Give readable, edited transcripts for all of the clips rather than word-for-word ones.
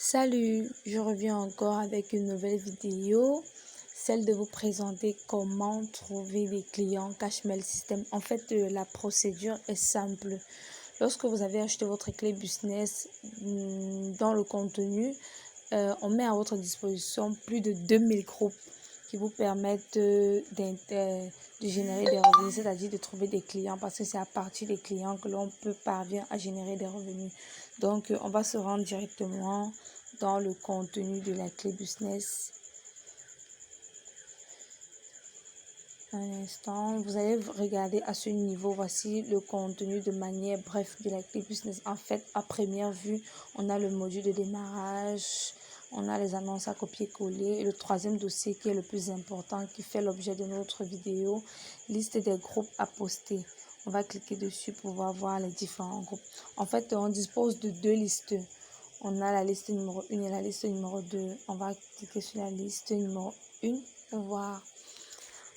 Salut, je reviens encore avec une nouvelle vidéo, celle de vous présenter comment trouver des clients Cashmail System. En fait, la procédure est simple. Lorsque vous avez acheté votre clé business, dans le contenu, on met à votre disposition plus de 2000 groupes qui vous permettent de générer des revenus, c'est-à-dire de trouver des clients, parce que c'est à partir des clients que l'on peut parvenir à générer des revenus. Donc, on va se rendre directement dans le contenu de la clé business. Un instant, vous allez regarder à ce niveau. Voici le contenu de manière bref de la clé business. En fait, à première vue, on a le module de démarrage, on a les annonces à copier-coller et le troisième dossier qui est le plus important, qui fait l'objet de notre vidéo, liste des groupes à poster. On va cliquer dessus pour pouvoir voir les différents groupes. En fait, on dispose de deux listes. On a la liste numéro 1 et la liste numéro 2. On va cliquer sur la liste numéro 1 pour voir.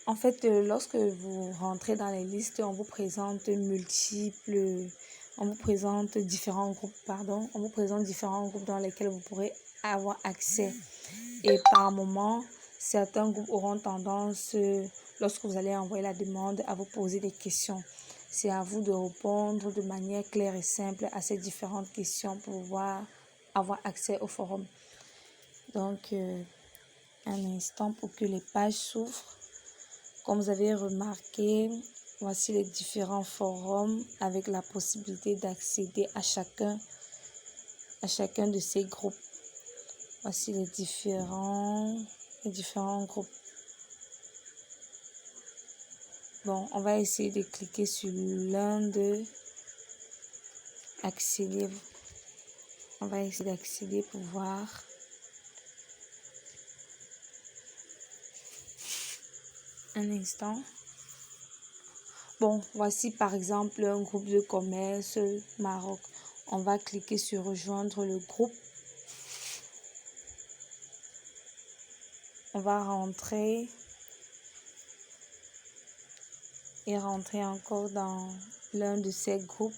En fait, lorsque vous rentrez dans les listes, on vous présente différents groupes, on vous présente différents groupes dans lesquels vous pourrez avoir accès. Et par moment, certains groupes auront tendance, lorsque vous allez envoyer la demande, à vous poser des questions. C'est à vous de répondre de manière claire et simple à ces différentes questions pour pouvoir avoir accès au forum. Donc, un instant pour que les pages s'ouvrent. Comme vous avez remarqué, voici les différents forums avec la possibilité d'accéder à chacun de ces groupes. Voici les différents groupes. Bon, on va essayer de cliquer sur l'un de accéder. On va essayer d'accéder pour voir. Un instant. Bon, voici par exemple un groupe de commerce Maroc. On va cliquer sur rejoindre le groupe. On va rentrer et rentrer encore dans l'un de ces groupes.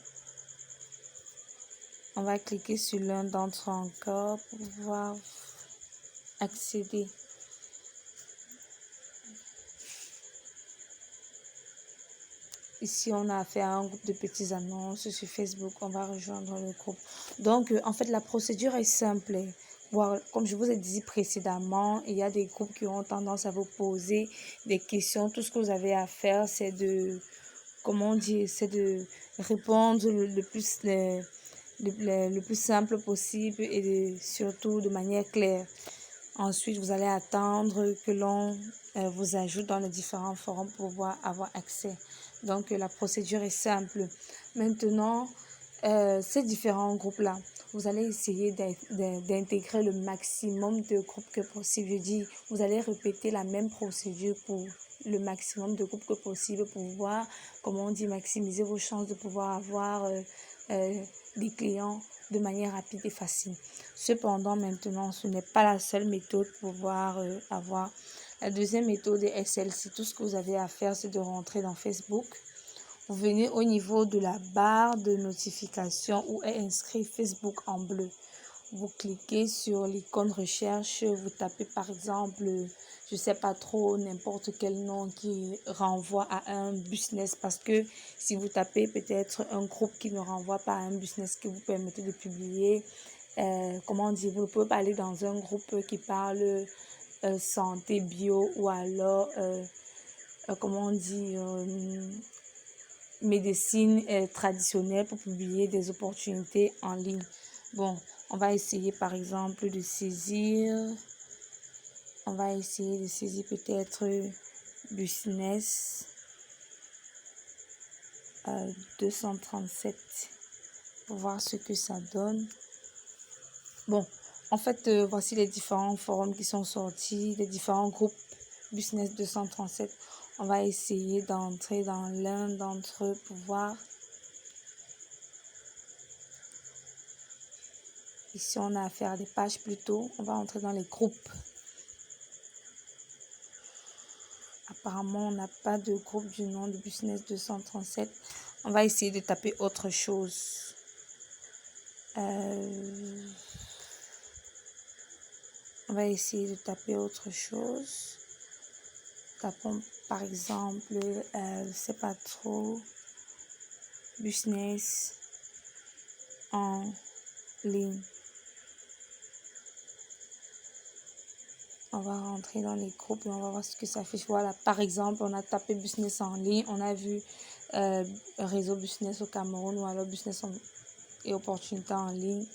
On va cliquer sur l'un d'entre eux encore pour pouvoir accéder. Ici, on a affaire à un groupe de petites annonces sur Facebook. On va rejoindre le groupe. Donc, en fait, la procédure est simple. Comme je vous ai dit précédemment, il y a des groupes qui ont tendance à vous poser des questions. Tout ce que vous avez à faire, c'est de, c'est de répondre le plus simple possible et surtout de manière claire. Ensuite, vous allez attendre que l'on vous ajoute dans les différents forums pour pouvoir avoir accès. Donc, la procédure est simple. Maintenant, ces différents groupes-là, vous allez essayer d'intégrer le maximum de groupes que possible. Je dis, vous allez répéter la même procédure pour le maximum de groupes que possible pour pouvoir, maximiser vos chances de pouvoir avoir des clients de manière rapide et facile. Cependant, maintenant, ce n'est pas la seule méthode pour pouvoir avoir. La deuxième méthode est celle-ci. Tout ce que vous avez à faire, c'est de rentrer dans Facebook. Vous venez au niveau de la barre de notification où est inscrit Facebook en bleu. Vous cliquez sur l'icône recherche, vous tapez par exemple, je ne sais pas trop, n'importe quel nom qui renvoie à un business, parce que si vous tapez peut-être un groupe qui ne renvoie pas à un business qui vous permettait de publier, vous ne pouvez pas aller dans un groupe qui parle santé bio ou alors, médecine traditionnelle pour publier des opportunités en ligne. Bon, on va essayer par exemple de saisir, peut-être business 237 pour voir ce que ça donne. Bon, en fait, voici les différents forums qui sont sortis, les différents groupes business 237. On va essayer d'entrer dans l'un d'entre eux pour voir. Ici, on a affaire à des pages plutôt. On va entrer dans les groupes. Apparemment, on n'a pas de groupe du nom de Business 237. On va essayer de taper autre chose. va essayer de taper autre chose. Tapons par exemple, c'est pas trop, business en ligne. On va rentrer dans les groupes et on va voir ce que ça affiche. Voilà, par exemple, on a tapé business en ligne, on a vu réseau business au Cameroun ou alors business et opportunités en ligne.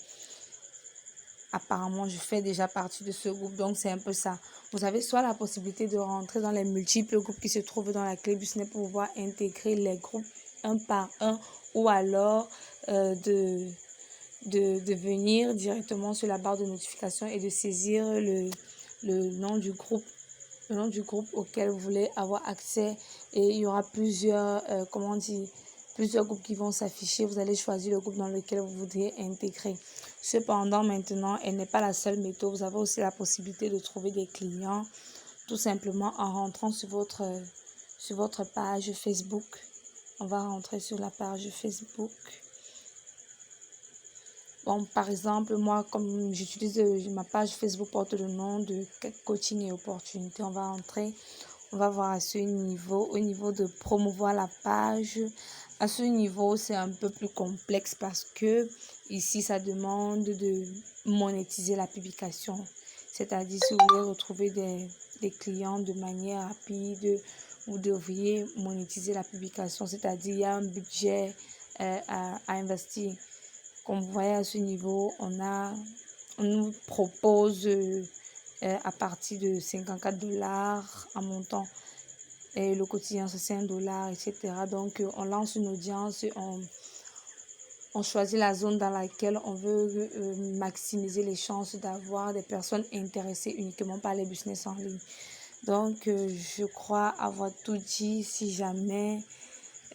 Apparemment, je fais déjà partie de ce groupe, donc c'est un peu ça. Vous avez soit la possibilité de rentrer dans les multiples groupes qui se trouvent dans la clé business pour pouvoir intégrer les groupes un par un, ou alors de venir directement sur la barre de notification et de saisir le nom du groupe, auquel vous voulez avoir accès, et il y aura plusieurs plusieurs groupes qui vont s'afficher. Vous allez choisir le groupe dans lequel vous voudriez intégrer. Cependant, maintenant, elle n'est pas la seule méthode. Vous avez aussi la possibilité de trouver des clients tout simplement en rentrant sur votre page Facebook. On va rentrer sur la page Facebook. Bon, par exemple, moi, comme j'utilise ma page Facebook porte le nom de coaching et opportunités, on va entrer, on va voir à ce niveau, au niveau de promouvoir la page. À ce niveau, c'est un peu plus complexe parce que ici, ça demande de monétiser la publication. C'est-à-dire, si vous voulez retrouver des clients de manière rapide, vous devriez monétiser la publication. C'est-à-dire, il y a un budget à investir. Comme vous voyez à ce niveau, on nous propose à partir de $54 en montant. Et le quotidien, c'est $5, etc. Donc, on lance une audience, on choisit la zone dans laquelle on veut maximiser les chances d'avoir des personnes intéressées uniquement par les business en ligne. Donc, je crois avoir tout dit. Si jamais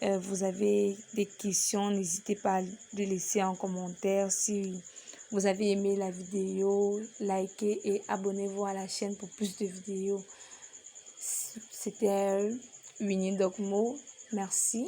vous avez des questions, n'hésitez pas à les laisser en commentaire. Si vous avez aimé la vidéo, likez et abonnez-vous à la chaîne pour plus de vidéos. C'était Winnie Dogmo. Merci.